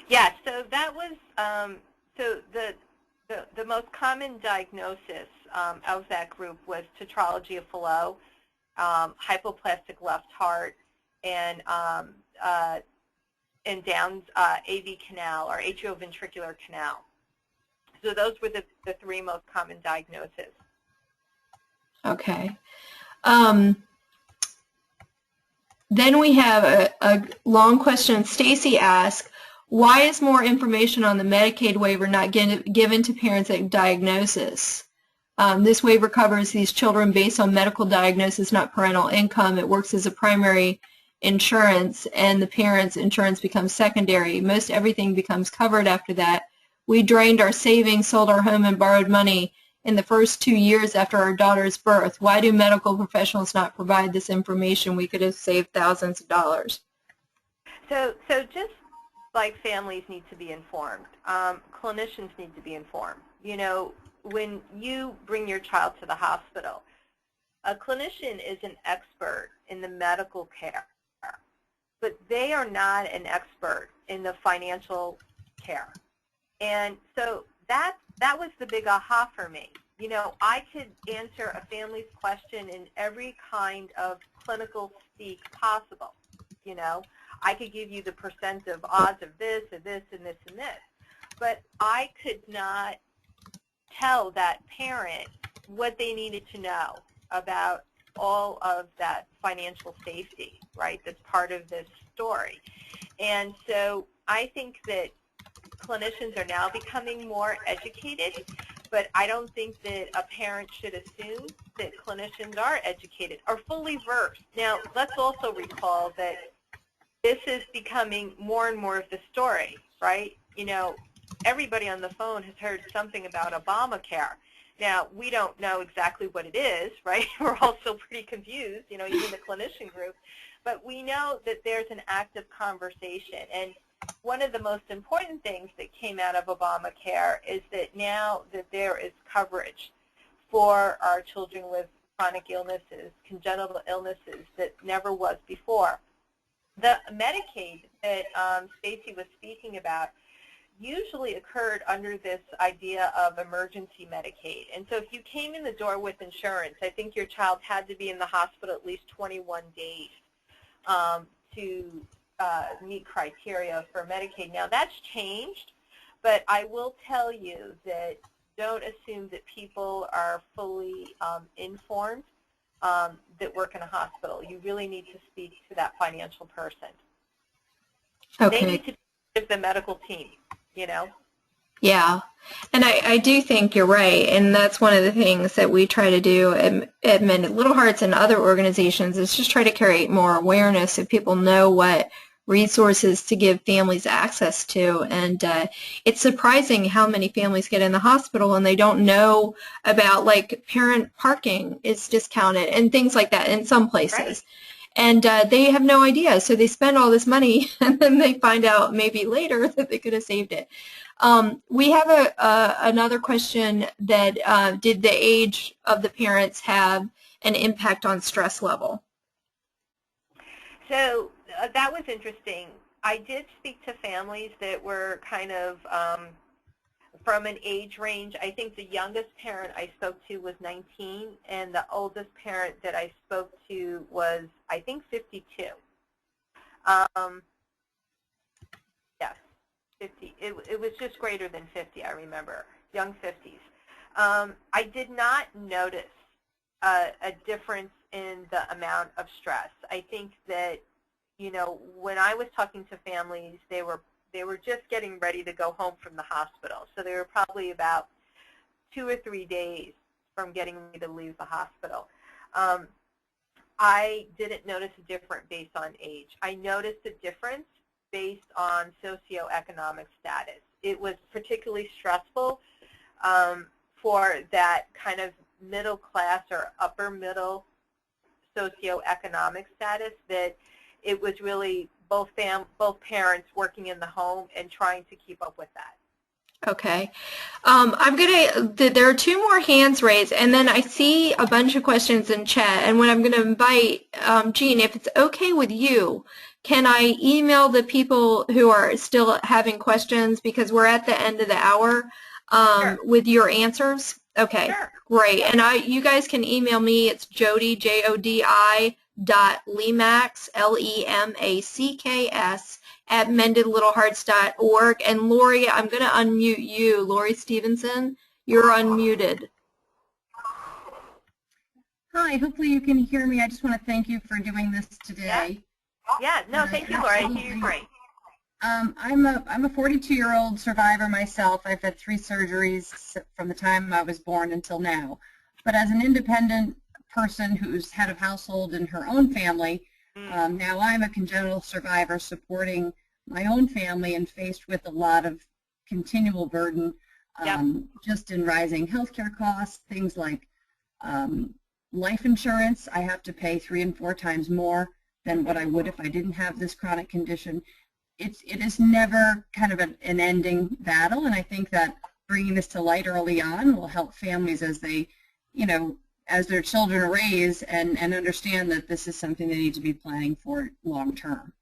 Yeah, so that was so the most common diagnosis of that group was tetralogy of Fallot, hypoplastic left heart, and Down's AV canal or atrioventricular canal. So those were the three most common diagnoses. Okay. Then we have a long question. Stacy asks, why is more information on the Medicaid waiver not given to parents at diagnosis? This waiver covers these children based on medical diagnosis, not parental income. It works as a primary insurance, and the parents' insurance becomes secondary. Most everything becomes covered after that. We drained our savings, sold our home, and borrowed money in the first 2 years after our daughter's birth. Why do medical professionals not provide this information? We could have saved thousands of dollars. So just like families need to be informed, clinicians need to be informed. You know, when you bring your child to the hospital, a clinician is an expert in the medical care, but they are not an expert in the financial care. And so that was the big aha for me. You know, I could answer a family's question in every kind of clinical speak possible. You know, I could give you the percent of odds of this, and this, and this, and this. But I could not tell that parent what they needed to know about all of that financial safety, right, that's part of this story. And so I think that clinicians are now becoming more educated, but I don't think that a parent should assume that clinicians are educated or fully versed. Now, let's also recall that this is becoming more and more of the story, right? You know, everybody on the phone has heard something about Obamacare. Now, we don't know exactly what it is, right? We're all still pretty confused, you know, even the clinician group. But we know that there's an active conversation. And one of the most important things that came out of Obamacare is that now that there is coverage for our children with chronic illnesses, congenital illnesses, that never was before. The Medicaid that Stacy was speaking about usually occurred under this idea of emergency Medicaid. And so if you came in the door with insurance, I think your child had to be in the hospital at least 21 days to meet criteria for Medicaid. Now that's changed, but I will tell you that don't assume that people are fully informed that work in a hospital. You really need to speak to that financial person. Okay. They need to be the medical team, you know? Yeah, and I do think you're right, and that's one of the things that we try to do at Mended Little Hearts and other organizations is just try to create more awareness so people know what resources to give families access to. And it's surprising how many families get in the hospital and they don't know about, like, parent parking is discounted and things like that in some places. Right. And they have no idea, so they spend all this money and then they find out maybe later that they could have saved it. We have another question that did the age of the parents have an impact on stress level? So that was interesting. I did speak to families that were kind of from an age range. I think the youngest parent I spoke to was 19, and the oldest parent that I spoke to was, I think, 52. Yes, 50. It was just greater than 50, I remember, young 50s. I did not notice a difference in the amount of stress. I think that, you know, when I was talking to families, they were just getting ready to go home from the hospital. So they were probably about 2 or 3 days from getting ready to leave the hospital. I didn't notice a difference based on age. I noticed a difference based on socioeconomic status. It was particularly stressful for that kind of middle class or upper middle socioeconomic status, that it was really both parents working in the home and trying to keep up with that. Okay. There are 2 more hands raised, and then I see a bunch of questions in chat, and when I'm going to invite Jean, if it's okay with you, can I email the people who are still having questions, because we're at the end of the hour, Sure. with your answers? Okay, Sure. Great. And you guys can email me. It's Jodi, Jodi, .Lemacks, Lemacks, at mendedlittlehearts.org. And Lori, I'm going to unmute you. Lori Stevenson, you're unmuted. Hi, hopefully you can hear me. I just want to thank you for doing this today. Yeah, no, thank you, Laura. I hear you great. I'm a 42-year-old survivor myself. I've had 3 surgeries from the time I was born until now. But as an independent person who's head of household in her own family, now I'm a congenital survivor supporting my own family and faced with a lot of continual burden just in rising healthcare costs, things like life insurance. I have to pay 3 and 4 times more than what I would if I didn't have this chronic condition. It is never kind of an ending battle, and I think that bringing this to light early on will help families as they, as their children are raised and understand that this is something they need to be planning for long term.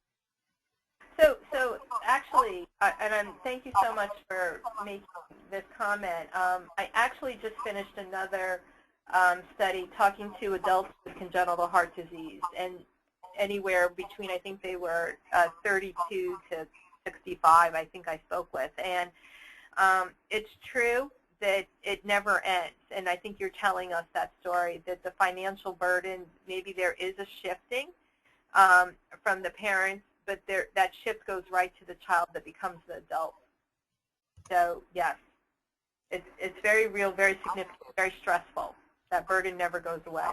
So actually, and thank you so much for making this comment. I actually just finished another study talking to adults with congenital heart disease, and anywhere between, I think they were 32 to 65, I think I spoke with. And it's true that it never ends. And I think you're telling us that story, that the financial burden, maybe there is a shifting from the parents, but that shift goes right to the child that becomes the adult. So, yes, it's very real, very significant, very stressful. That burden never goes away.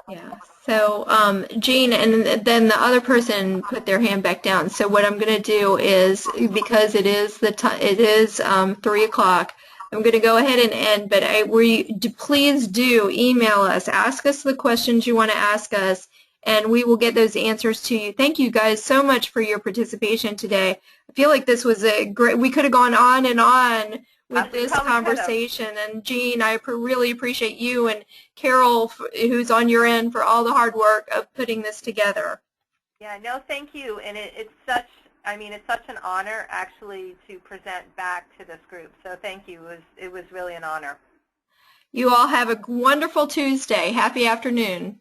Yeah. So, Jean, and then the other person put their hand back down. So what I'm going to do is, because it is 3 o'clock, I'm going to go ahead and end. But please do email us, ask us the questions you want to ask us, and we will get those answers to you. Thank you guys so much for your participation today. I feel like this was a great. We could have gone on and on with this conversation. And Jean, I really appreciate you and Carol, who's on your end, for all the hard work of putting this together. Yeah, no, thank you. And it's such an honor actually to present back to this group. So thank you. It was really an honor. You all have a wonderful Tuesday. Happy afternoon.